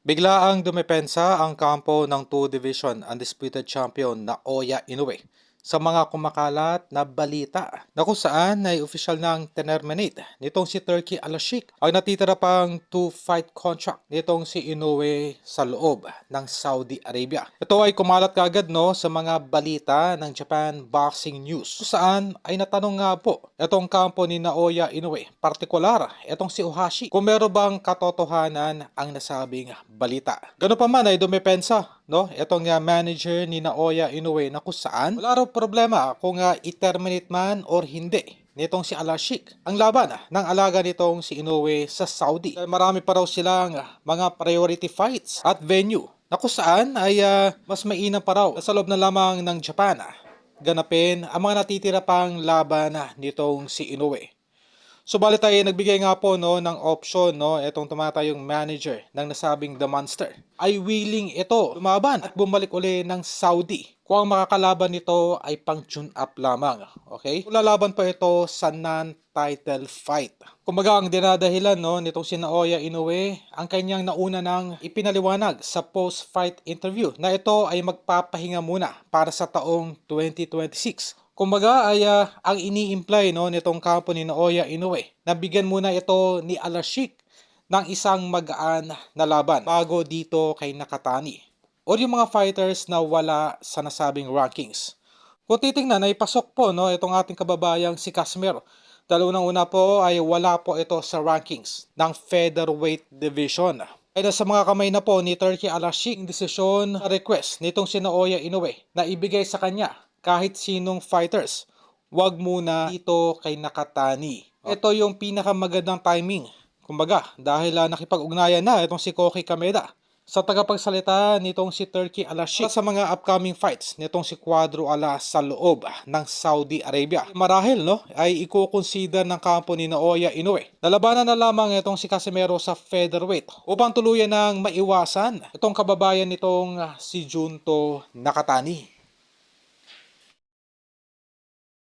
Biglaang dumepensa ang kampo ng 2 Division undisputed champion na Oya Inoue sa mga kumakalat na balita na kung saan ay official nang terminate nitong si Turki Al-Sheikh ang natitira pang 2-fight contract nitong si Inoue sa loob ng Saudi Arabia. Ito ay kumalat kaagad sa mga balita ng Japan Boxing News kung saan ay natanong nga po itong kampo ni Naoya Inoue, partikular itong si Ohashi, kung meron bang katotohanan ang nasabing balita. Ganoon pa man ay dumepensa itong manager ni Naoya Inoue na kung saan wala raw problema kung i-terminate man or hindi nitong si Al-Sheikh ang laban ng alaga nitong si Inoue sa Saudi. Dahil marami pa raw silang mga priority fights at venue na kung saan ay mas mainam pa raw sa loob na lamang ng Japan ganapin ang mga natitira pang laban nitong si Inoue. Subalit ay nagbigay nga po ng option itong tumatayong manager ng nasabing The Monster. Ay willing ito lumaban at bumalik uli ng Saudi kung ang makakalaban nito ay pang tune up lamang. Okay? Lalaban pa ito sa non-title fight. Kumbaga ang dinadahilan nitong si Naoya Inoue ang kanyang nauna nang ipinaliwanag sa post-fight interview na ito ay magpapahinga muna para sa taong 2026. Kumbaga ay ang ini-imply nitong kampo ni Naoya Inoue na bigyan muna ito ni Al-Sheikh ng isang magaan na laban bago dito kay Nakatani o yung mga fighters na wala sa nasabing rankings. Kung titingnan ay pasok po itong ating kababayang si Casimero. Dahil unang-una po ay wala po ito sa rankings ng featherweight division. Ay nasa mga kamay na po ni Turki Al-Sheikh ang desisyon request nitong si Naoya Inoue na ibigay sa kanya kahit sinong fighters, wag muna dito kay Nakatani. Ito yung pinakamagandang timing. Kumbaga, dahil nakipag-ugnayan na itong si Koki Kameda sa tagapagsalita nitong si Turki Al-Sheikh sa mga upcoming fights nitong si Cuadro Ala sa loob ng Saudi Arabia. Marahil ay i-consider ng kampo ni Naoya Inoue. Nalabanan na lamang itong si Casimero sa featherweight upang tuluyan ng maiwasan itong kababayan nitong si Junto Nakatani.